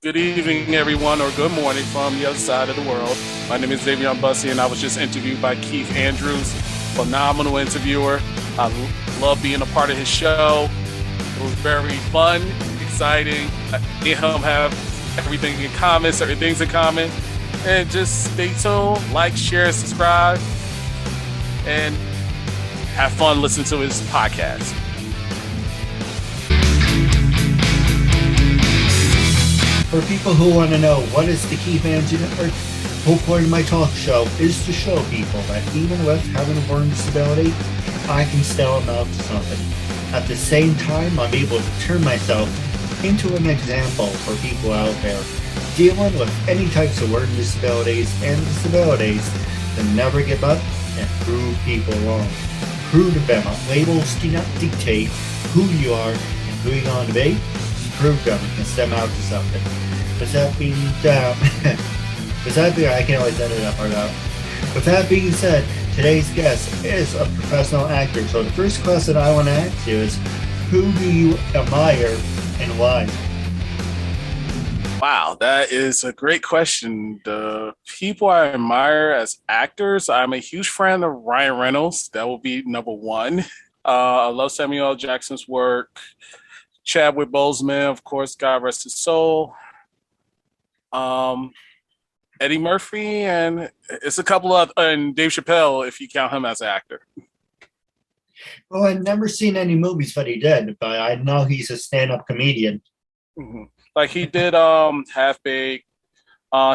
Good evening, everyone, or good morning from the other side of the world. My name is Dayveonne Bussey, and I was just interviewed by Keith Andrews, phenomenal interviewer. I love being a part of his show. It was very fun, exciting. Me and him have everything in common, certain things in common. And just stay tuned, like, share, subscribe, and have fun listening to his podcast. For people who want to know what is the KeithAndrewNetWork, whole point of my talk show is to show people that even with having a learning disability, I can still amount to something. At the same time, I'm able to turn myself into an example for people out there dealing with any types of learning disabilities and disabilities to never give up and prove people wrong. Prove to them labels do not dictate who you are and who you're going to be. Prove them and stem out to something. With that being I can always edit that part out. With that being said, today's guest is a professional actor. So the first question I want to ask you is, who do you admire and why? Wow, that is a great question. The people I admire as actors, I'm a huge fan of Ryan Reynolds. That will be number one. I love Samuel L. Jackson's work. Chadwick Boseman, of course, God rest his soul. Eddie Murphy, and it's a couple of, and Dave Chappelle, if you count him as an actor. Well, I've never seen any movies that he did, but I know he's a stand-up comedian. Mm-hmm. Like he did Half Baked.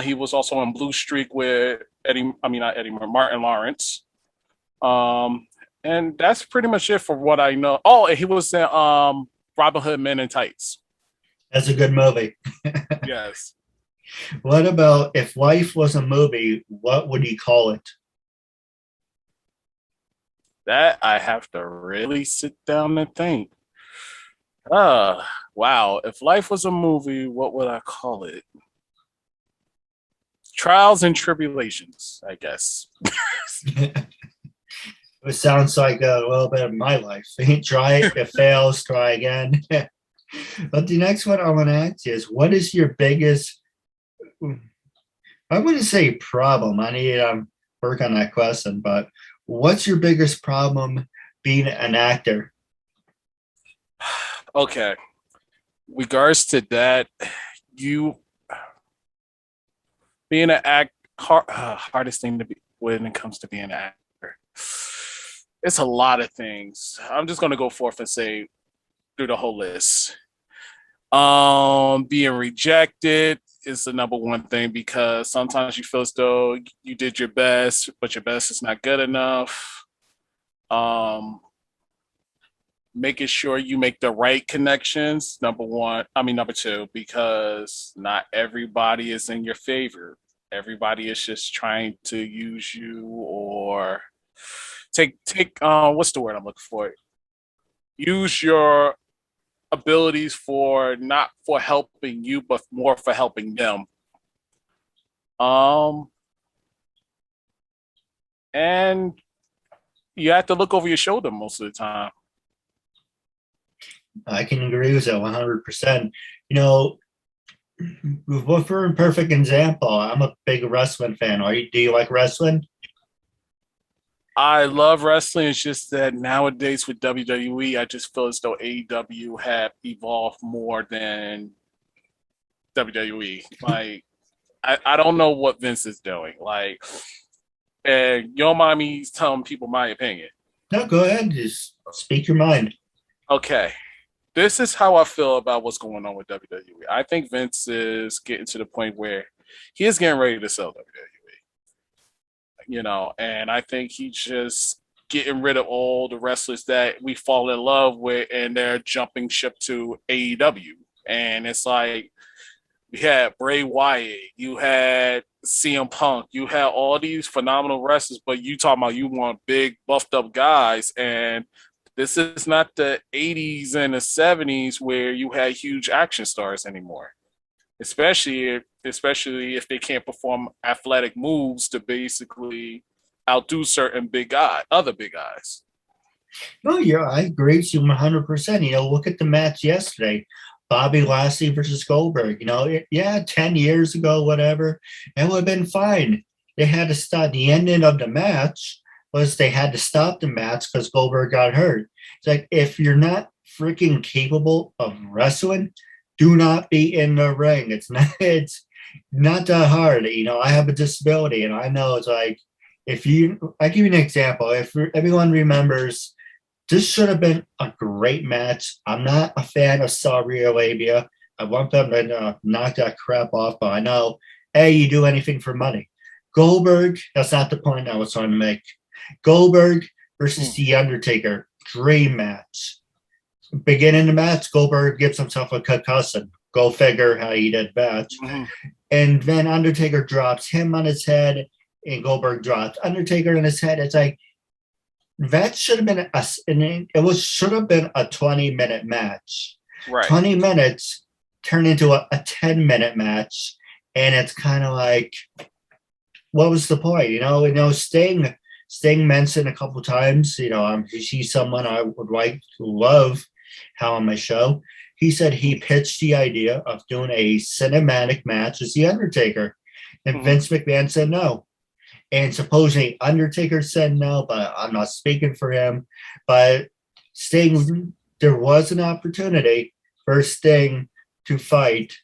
He was also on Blue Streak with Martin Lawrence. And that's pretty much it for what I know. Oh, and he was in Robin Hood Men in Tights. That's a good movie. Yes. What about if life was a movie, what would you call it? That I have to really sit down and think. Wow. If life was a movie, what would I call it? Trials and Tribulations, I guess. It sounds like a little bit of my life. Try it, if it fails, try again. But the next one I want to ask you is, what is your biggest, I wouldn't say problem, I need to work on that question, but what's your biggest problem being an actor? Okay. Regards to that, being an hardest thing to be when it comes to being an actor. It's a lot of things. I'm just going to go forth and say through the whole list. Being rejected is the number one thing, because sometimes you feel as though you did your best, but your best is not good enough. Making sure you make the right connections, number two, because not everybody is in your favor. Everybody is just trying to use you or take what's the word I'm looking for? Use your abilities for not for helping you, but more for helping them. And you have to look over your shoulder most of the time. I can agree with that 100%. You know, for a perfect example, I'm a big wrestling fan. Do you like wrestling? I love wrestling. It's just that nowadays with WWE, I just feel as though AEW have evolved more than WWE. Like, I don't know what Vince is doing. Like, and you don't mind me telling people my opinion? No, go ahead. Just speak your mind. Okay. This is how I feel about what's going on with WWE. I think Vince is getting to the point where he is getting ready to sell WWE. And I think he's just getting rid of all the wrestlers that we fall in love with, and they're jumping ship to AEW. And it's like, you had Bray Wyatt, you had CM Punk, you had all these phenomenal wrestlers, but you talking about you want big, buffed up guys. And this is not the 80s and the 70s where you had huge action stars anymore. Especially if they can't perform athletic moves to basically outdo certain other big guys. No, I agree with you 100%. Look at the match yesterday. Bobby Lashley versus Goldberg. You know, yeah, 10 years ago, whatever, it would have been fine. They had to stop. The ending of the match was they had to stop the match because Goldberg got hurt. It's like, if you're not freaking capable of wrestling, do not be in the ring. It's not that hard. You know, I have a disability, and I know it's like, I give you an example. If everyone remembers, this should have been a great match. I'm not a fan of Saudi Arabia. I want them to knock that crap off, but I know, hey, you do anything for money. Goldberg, that's not the point I was trying to make. Goldberg versus The Undertaker, dream match. Beginning the match, Goldberg gives himself a concussion. Go figure how he did match. And then Undertaker drops him on his head, and Goldberg drops Undertaker on his head. It's like, that should have been should have been a 20-minute match. Right. 20 minutes turned into a 10-minute match, and it's kind of like, what was the point? You know, Sting mentioned a couple times, you know, he's someone I would love how on my show. He said he pitched the idea of doing a cinematic match as The Undertaker, and Vince McMahon said no. And supposedly Undertaker said no, but I'm not speaking for him. But Sting, there was an opportunity for Sting to fight.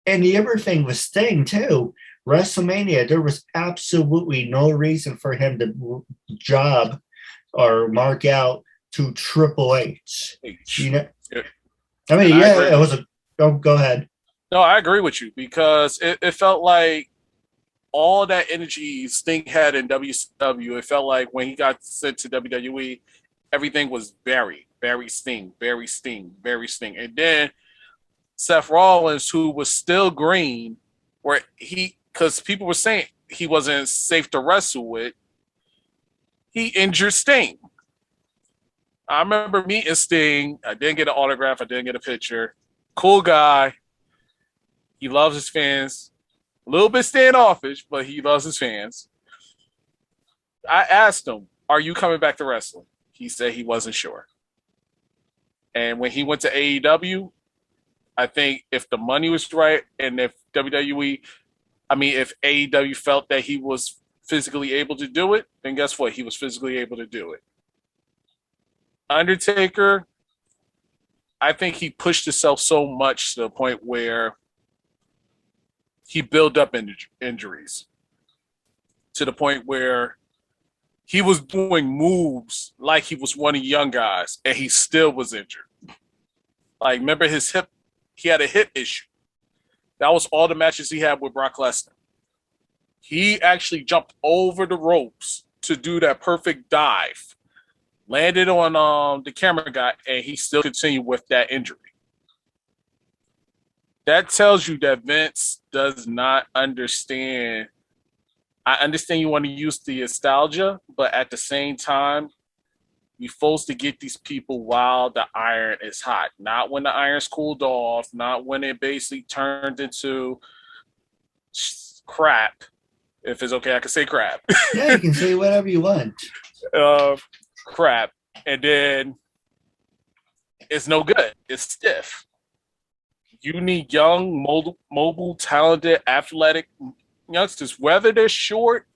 And the other thing with Sting too, WrestleMania, there was absolutely no reason for him to job or mark out to Triple H. You know, I mean, yeah, it was a. Oh, go ahead. No, I agree with you, because it felt like all that energy Sting had in WCW, it felt like when he got sent to WWE, everything was very Sting. And then Seth Rollins, who was still green, because people were saying he wasn't safe to wrestle with, he injured Sting. I remember meeting Sting. I didn't get an autograph. I didn't get a picture. Cool guy. He loves his fans. A little bit standoffish, but he loves his fans. I asked him, are you coming back to wrestling? He said he wasn't sure. And when he went to AEW, I think if the money was right, and if if AEW felt that he was physically able to do it, then guess what? He was physically able to do it. Undertaker, I think he pushed himself so much to the point where he built up injuries to the point where he was doing moves like he was one of the young guys, and he still was injured. Like, remember his hip? He had a hip issue. That was all the matches he had with Brock Lesnar. He actually jumped over the ropes to do that perfect dive, landed on the camera guy, and he still continued with that injury. That tells you that Vince does not understand. I understand you want to use the nostalgia, but at the same time, you're supposed to get these people while the iron is hot, not when the iron's cooled off, not when it basically turned into crap. If it's okay, I can say crap. Yeah, you can say whatever you want. Crap. And then it's no good. It's stiff. You need young, mobile, talented, athletic youngsters, whether they're short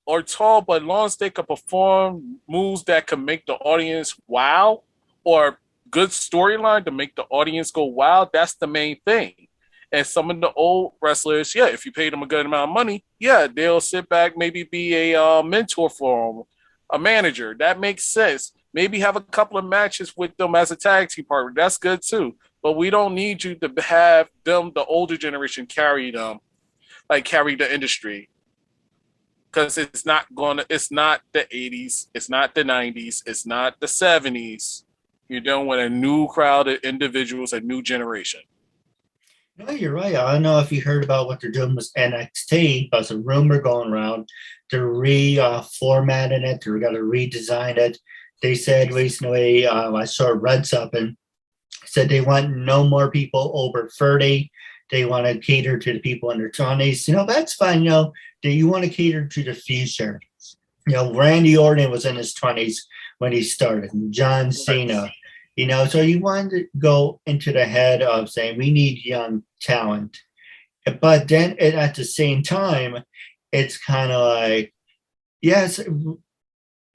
or tall, but as long as they can perform moves that can make the audience wow, or good storyline to make the audience go wow, that's the main thing. And some of the old wrestlers, yeah, if you pay them a good amount of money, yeah, they'll sit back, maybe be a mentor for them, a manager. That makes sense. Maybe have a couple of matches with them as a tag team partner. That's good too. But we don't need you to have them, the older generation, carry them, like carry the industry. Because it's not the 80s, it's not the 90s, it's not the 70s. You're dealing with a new crowd of individuals, a new generation. No, you're right. I don't know if you heard about what they're doing with NXT, but there's a rumor going around. They're reformatting it. They're going to redesign it. They said recently, I saw Red Suppin said they want no more people over 30. They want to cater to the people under 20s. You know, that's fine. You know, you want to cater to the future. You know, Randy Orton was in his 20s when he started. John Cena, So you want to go into the head of saying we need young talent. But then at the same time, it's kind of like, yes,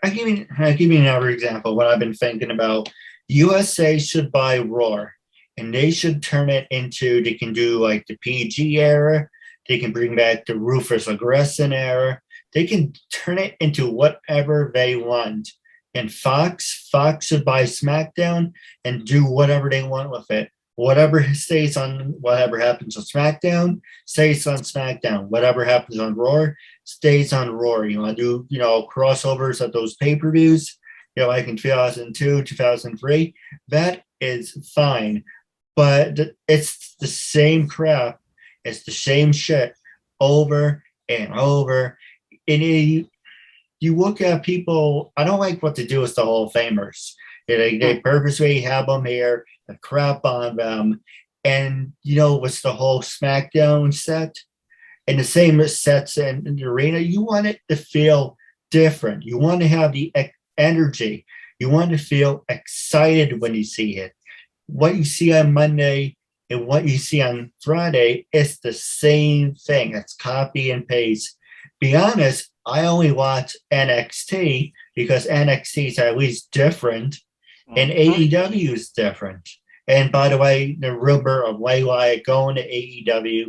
I give you another example. What I've been thinking about, USA should buy Roar, and they should turn it into. They can do like the PG era. They can bring back the ruthless aggression era. They can turn it into whatever they want. And Fox should buy SmackDown and do whatever they want with it. Whatever stays on, whatever happens on SmackDown stays on SmackDown. Whatever happens on Raw stays on Raw. You want to do, crossovers of those pay-per-views, like in 2002, 2003. That is fine. But it's the same crap. It's the same shit over and over. And you look at people, I don't like what they do with the Hall of Famers. They purposely have them here, the crap on them. And, what's the whole SmackDown set? And the same sets in the arena, you want it to feel different. You want to have the energy. You want to feel excited when you see it. What you see on Monday and what you see on Friday is the same thing. It's copy and paste. Be honest, I only watch NXT because NXT is at least different and AEW is different. And by the way, the rumor of Bray Wyatt going to AEW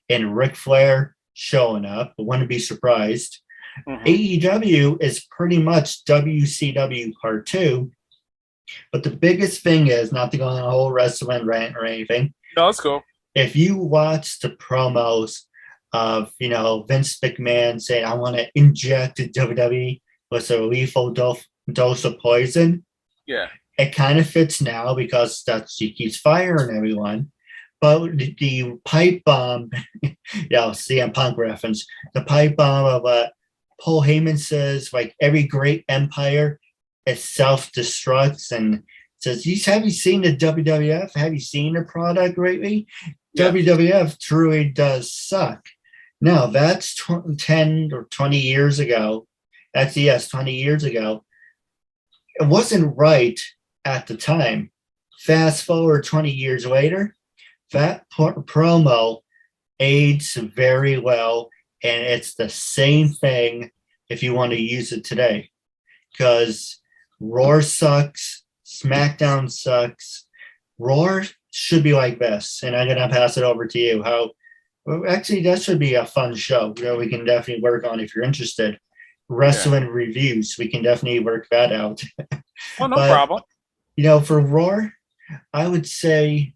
and Ric Flair showing up, I wouldn't be surprised. AEW is pretty much WCW Part 2. But the biggest thing is, not to go on a whole wrestling rant or anything. No, that's cool. If you watch the promos of, Vince McMahon saying, I want to inject the WWE with a lethal dose of poison. Yeah. It kind of fits now because he keeps firing everyone. But the pipe bomb, CM Punk reference, the pipe bomb of what Paul Heyman says, like every great empire, it self-destructs and says, have you seen the WWF? Have you seen the product lately? Yeah. WWF truly does suck. Now, that's 10 or 20 years ago. 20 years ago. It wasn't right at the time. Fast forward 20 years later, that promo aids very well, and it's the same thing if you want to use it today. Because Raw sucks, SmackDown sucks. Raw should be like this, and I'm going to pass it over to you. Actually, that should be a fun show. We can definitely work on if you're interested. Wrestling reviews, we can definitely work that out. Well, no problem. For Raw, I would say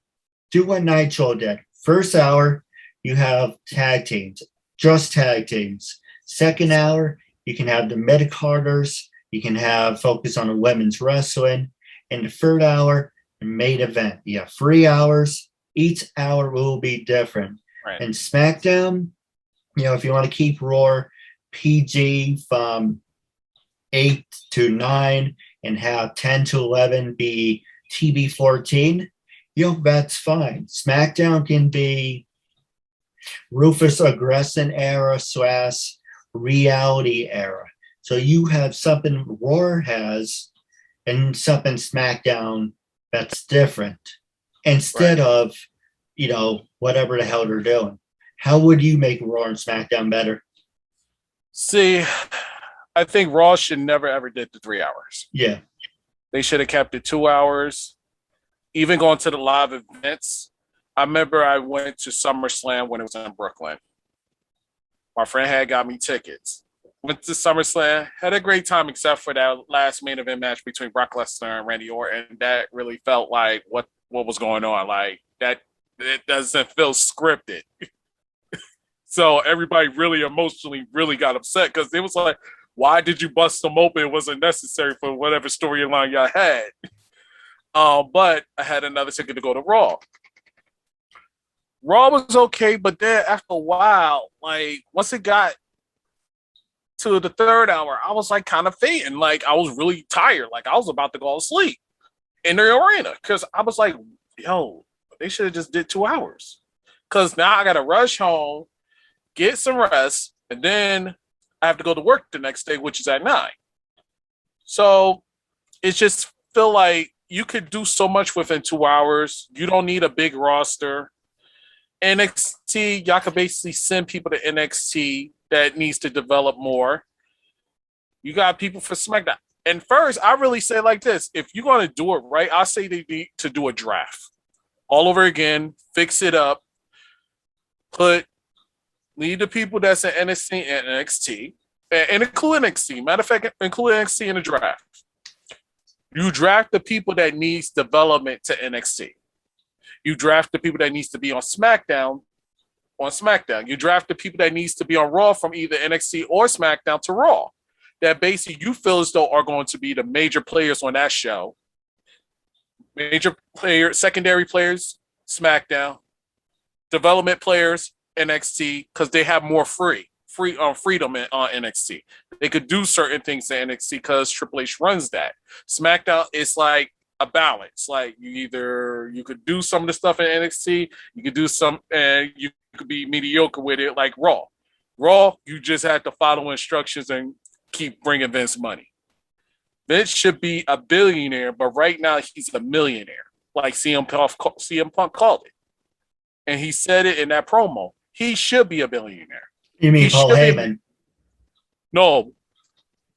do what Nitro did. First hour, you have tag teams, just tag teams. Second hour, you can have the mid-carders. You can have focus on the women's wrestling. In the third hour, the main event. You have 3 hours. Each hour will be different. Right. And SmackDown, if you want to keep Raw PG from 8 to 9 and have 10 to 11 be TB14, that's fine. SmackDown can be ruthless aggression era / reality era. So you have something Raw has and something SmackDown that's different instead of, whatever the hell they're doing. How would you make Raw and SmackDown better? See, I think Raw should never ever did the 3 hours. Yeah. They should have kept it 2 hours. Even going to the live events. I remember I went to SummerSlam when it was in Brooklyn. My friend had got me tickets. Went to SummerSlam, had a great time except for that last main event match between Brock Lesnar and Randy Orton. That really felt like what was going on. Like that, it doesn't feel scripted. So everybody really emotionally really got upset because it was like, why did you bust them open? It wasn't necessary for whatever storyline y'all had. But I had another ticket to go to Raw. Raw was okay, but then after a while, like once it got to the third hour, I was like kind of fading. Like I was really tired. Like I was about to go to sleep in the arena because I was like, yo, they should have just did 2 hours. Because now I got to rush home, get some rest, and then I have to go to work the next day, which is at 9. So it just feel like, you could do so much within 2 hours. You don't need a big roster. NXT, y'all could basically send people to NXT that needs to develop more. You got people for SmackDown. And first, I really say like this. If you're going to do it right, I say they need to do a draft. All over again, fix it up. Leave the people that's in NXT and NXT. And include NXT. Matter of fact, include NXT in the draft. You draft the people that needs development to NXT. You draft the people that needs to be on SmackDown. You draft the people that needs to be on Raw from either NXT or SmackDown to Raw. That basically you feel as though are going to be the major players on that show. Secondary players, SmackDown. Development players, NXT, because they have more freedom on NXT. They could do certain things in NXT because Triple H runs that. SmackDown is like a balance. Like you could do some of the stuff in NXT, you could do some, and you could be mediocre with it, like Raw. Raw, you just have to follow instructions and keep bringing Vince money. Vince should be a billionaire, but right now he's a millionaire, like CM Punk called it. And he said it in that promo. He should be a billionaire. You mean Paul Heyman? No.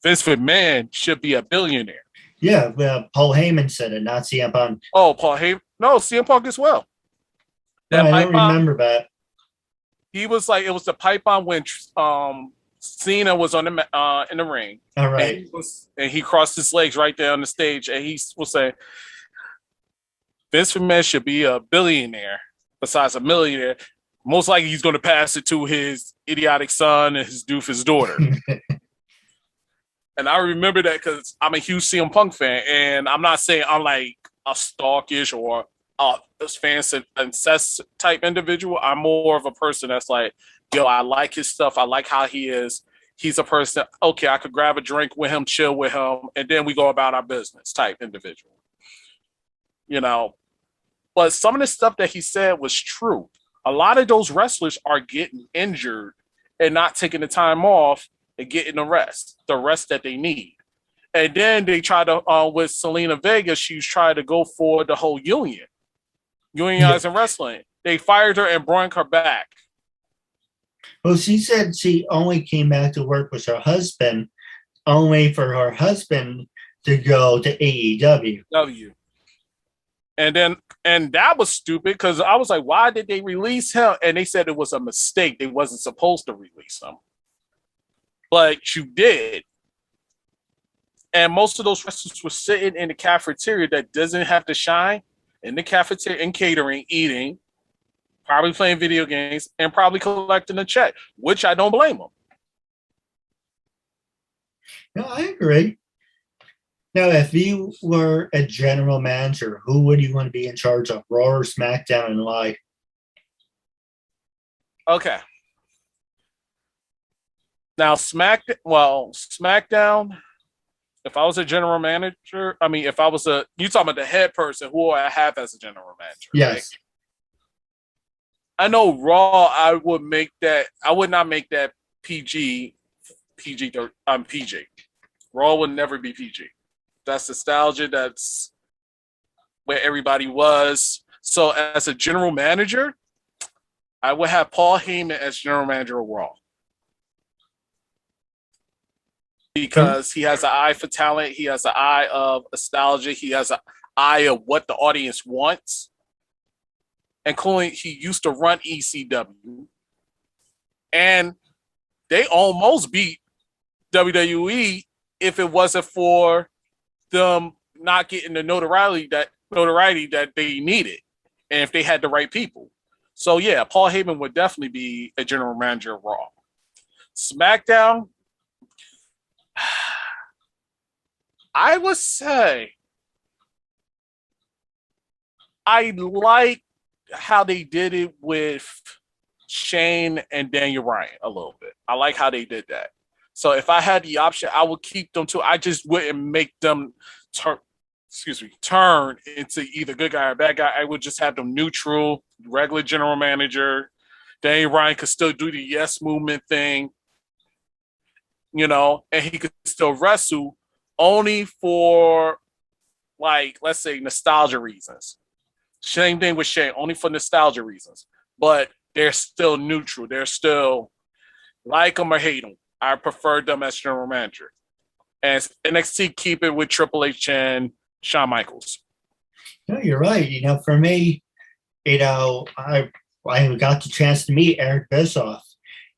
Vince McMahon should be a billionaire. Yeah, Paul Heyman said it, not CM Punk. Oh, Paul Heyman? No, CM Punk as well. I don't remember that. He was like, it was the pipe on when Cena was on the in the ring. All right. And he crossed his legs right there on the stage, and he was saying, Vince McMahon should be a billionaire besides a millionaire. Most likely he's going to pass it to his idiotic son and his doofus daughter. And I remember that because I'm a huge CM Punk fan, and I'm not saying I'm like a stalkish or a fan incest type individual. I'm more of a person that's like, yo, I like his stuff. I like how he is. He's a person, okay, I could grab a drink with him, chill with him, and then we go about our business type individual. You know, but some of the stuff that he said was true. A lot of those wrestlers are getting injured and not taking the time off and getting the rest that they need. And then they try to, with Selena Vega, she's trying to go for the whole unionizing wrestling. They fired her and brought her back. Well, she said she only came back to work with her husband, only for her husband to go to AEW. And that was stupid because I was like, why did they release him? And they said it was a mistake. They wasn't supposed to release him. But you did. And most of those wrestlers were sitting in the cafeteria that doesn't have to shine, in the cafeteria and catering, eating, probably playing video games, and probably collecting a check, which I don't blame them. No, I agree. Now, if you were a general manager, who would you want to be in charge of, Raw or SmackDown, and why? Okay. Now, SmackDown, if I was a general manager, you talking about the head person, who I have as a general manager? Yes. Right? I know Raw, I would not make that PG. Raw would never be PG. That's nostalgia. That's where everybody was. So as a general manager, I would have Paul Heyman as general manager of Raw. Because he has an eye for talent. He has an eye of nostalgia. He has an eye of what the audience wants. Including, he used to run ECW. And they almost beat WWE if it wasn't for them not getting the notoriety that they needed, and if they had the right people. So yeah, Paul Heyman would definitely be a general manager of Raw. SmackDown, I would say I like how they did it with Shane and Daniel Bryan a little bit. I like how they did that. So if I had the option, I would keep them too. I just wouldn't make them turn into either good guy or bad guy. I would just have them neutral, regular general manager. Daniel Bryan could still do the yes movement thing, and he could still wrestle only for like, let's say, nostalgia reasons. Same thing with Shane, only for nostalgia reasons. But they're still neutral. They're still like them or hate them. I prefer them as general manager. And NXT keep it with Triple H and Shawn Michaels. No, you're right. For me, I got the chance to meet Eric Bischoff.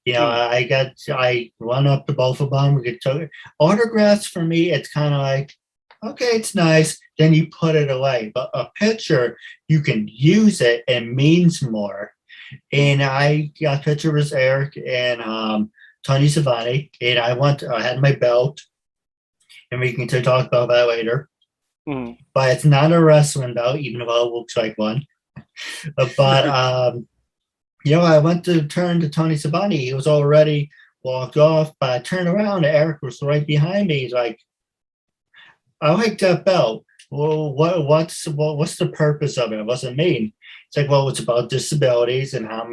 I run up to both of them. We get to autographs. For me, it's kind of like, okay, it's nice. Then you put it away. But a picture, you can use it and means more. And I got a picture with Eric and Tony Schiavone, and I had my belt, and we can talk about that later. Mm. But it's not a wrestling belt, even though it looks like one. But I went to turn to Tony Schiavone. He was already walked off, but I turned around, and Eric was right behind me. He's like, "I like that belt. Well, what's the purpose of it? What does it mean?" It's like, well, it's about disabilities and how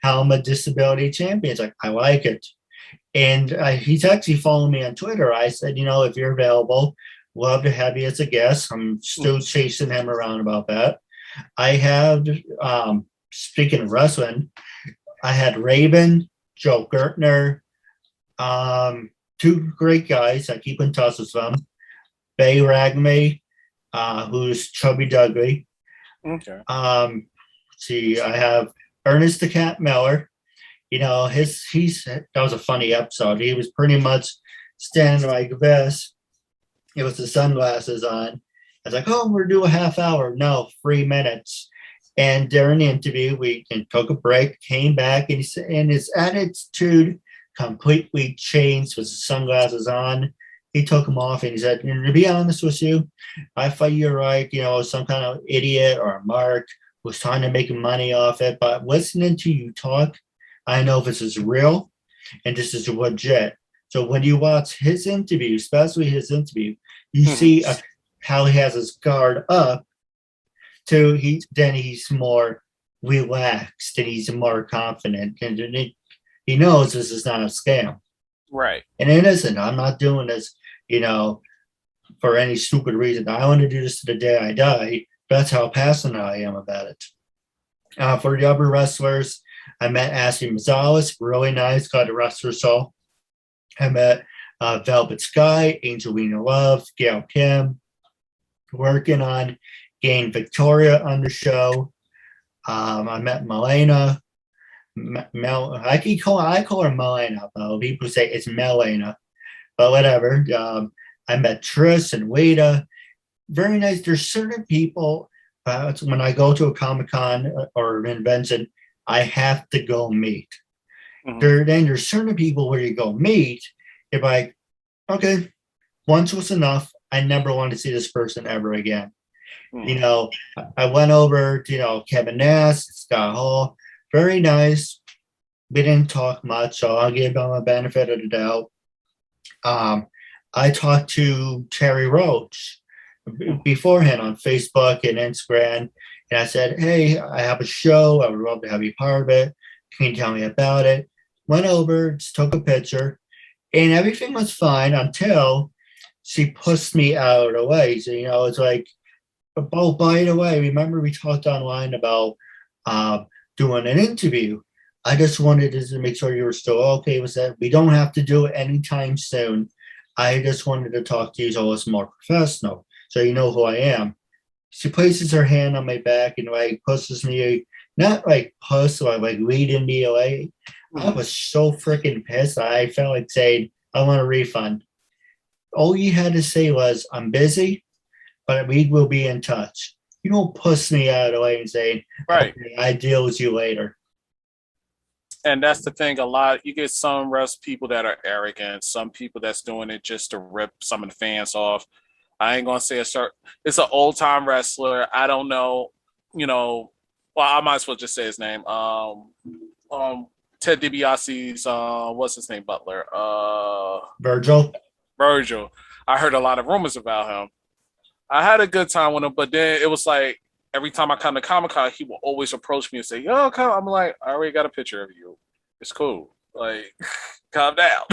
I'm a disability champion. It's like, I like it. And he's actually following me on Twitter. I said, if you're available, love to have you as a guest. I'm still chasing him around about that. I have, speaking of wrestling, I had Raven, Joe Gertner, two great guys. I keep in touch with them. Bay Ragme, who's Chubby Dudley. Okay. I have Ernest the Cat Miller. That was a funny episode. He was pretty much standing like this. It was the sunglasses on. I was like, oh, we're doing a half hour. No, 3 minutes. And during the interview, we took a break, came back, and his attitude completely changed with the sunglasses on. He took them off and he said, to be honest with you, I thought you're like, some kind of idiot or a mark who's trying to make money off it. But listening to you talk, I know this is real and this is legit. So when you watch his interview, especially his interview, you see how he has his guard up then he's more relaxed and he's more confident. And he knows this is not a scam. Right. And it isn't. I'm not doing this, for any stupid reason. I want to do this to the day I die. That's how passionate I am about it. For the other wrestlers, I met Ashley Gonzalez, really nice, got a wrestler soul. I met Velvet Sky, Angelina Love, Gail Kim, working on getting Victoria on the show. I met Milena. I call her Milena, though. People say it's Melena, but whatever. I met Trish and Wada. Very nice. There's certain people, when I go to a Comic-Con or an convention, I have to go meet. There's certain people where you go meet, you're like, okay, once was enough. I never want to see this person ever again. I went over to, Kevin Nash, Scott Hall. Very nice. We didn't talk much, so I'll give them a benefit of the doubt. I talked to Terry Roach beforehand on Facebook and Instagram, and I said, hey, I have a show. I would love to have you part of it. Can you tell me about it? Went over, just took a picture, and everything was fine until she pushed me out of the way. So, it's like, oh, by the way, remember we talked online about doing an interview. I just wanted to make sure you were still okay with that. We don't have to do it anytime soon. I just wanted to talk to you so it's more professional, so you know who I am. She places her hand on my back and pushes me, not push, like leading me away. I was so freaking pissed. I felt like saying, I want a refund. All you had to say was, I'm busy, but we will be in touch. You don't push me out of the way and say, right, okay, I deal with you later. And that's the thing. You get some people that are arrogant, some people that's doing it just to rip some of the fans off. I ain't gonna say it's an old time wrestler. I don't know, well, I might as well just say his name. Ted DiBiase's what's his name, Butler? Virgil. I heard a lot of rumors about him. I had a good time with him, but then it was like every time I come to Comic-Con, he will always approach me and say, yo, come. I'm like, I already got a picture of you. It's cool. Like, calm down.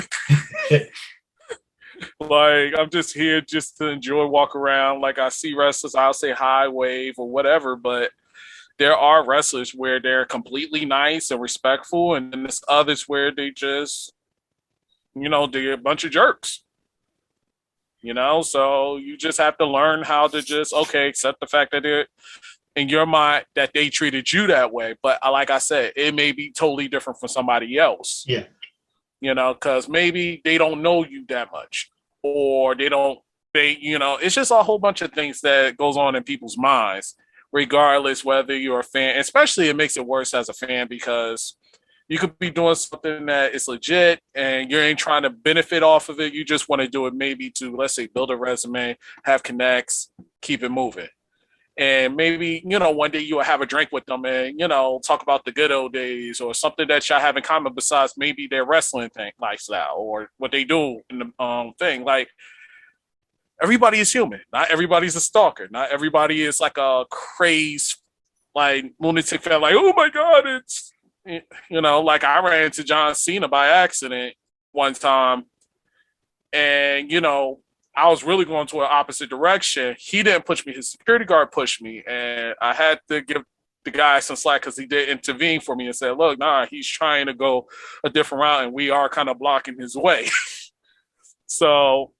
Like, I'm just here just to enjoy, walk around. Like, I see wrestlers, I'll say hi, wave, or whatever. But there are wrestlers where they're completely nice and respectful, and then there's others where they just, they're a bunch of jerks. So you just have to learn how to just, okay, accept the fact that they're in your mind that they treated you that way. But like I said, it may be totally different from somebody else. Yeah. Because maybe they don't know you that much, or it's just a whole bunch of things that goes on in people's minds, regardless whether you're a fan. Especially it makes it worse as a fan, because you could be doing something that is legit and you ain't trying to benefit off of it. You just want to do it maybe to, let's say, build a resume, have connects, keep it moving. And maybe, one day you'll have a drink with them and, talk about the good old days or something that y'all have in common besides maybe their wrestling thing, lifestyle, or what they do in the thing. Like, everybody is human. Not everybody's a stalker. Not everybody is like a crazed, like, lunatic fan. Like, oh my God, it's, like I ran into John Cena by accident one time. And, I was really going to an opposite direction. He didn't push me. His security guard pushed me. And I had to give the guy some slack because he did intervene for me and said, look, nah, he's trying to go a different route and we are kind of blocking his way. So,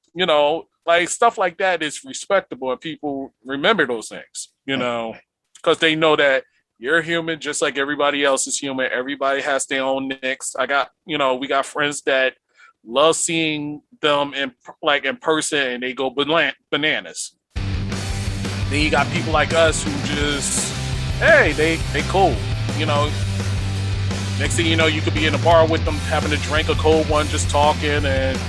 like stuff like that is respectable and people remember those things, because they know that you're human just like everybody else is human. Everybody has their own nicks. We got friends that love seeing them in person and they go bananas. Then you got people like us who just, hey, they cool. Next thing you know, you could be in a bar with them having a drink, a cold one, just talking and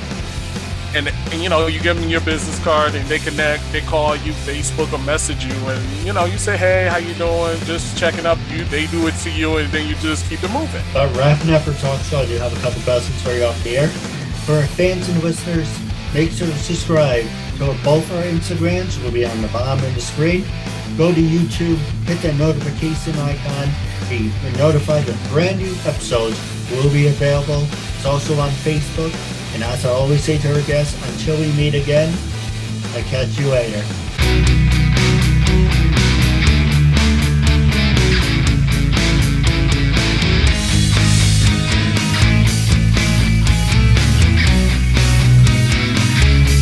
you give them your business card and they connect, they call you, Facebook or message you, and you say, hey, how you doing? Just checking up. They do it to you, and then you just keep it moving. Wrapping up our talk show, I do have a couple questions for you off the air. For our fans and listeners, make sure to subscribe to both our Instagrams. It will be on the bottom of the screen. Go to YouTube, hit that notification icon, be notified that brand new episodes will be available. It's also on Facebook. And as I always say to our guests, until we meet again, I'll catch you later.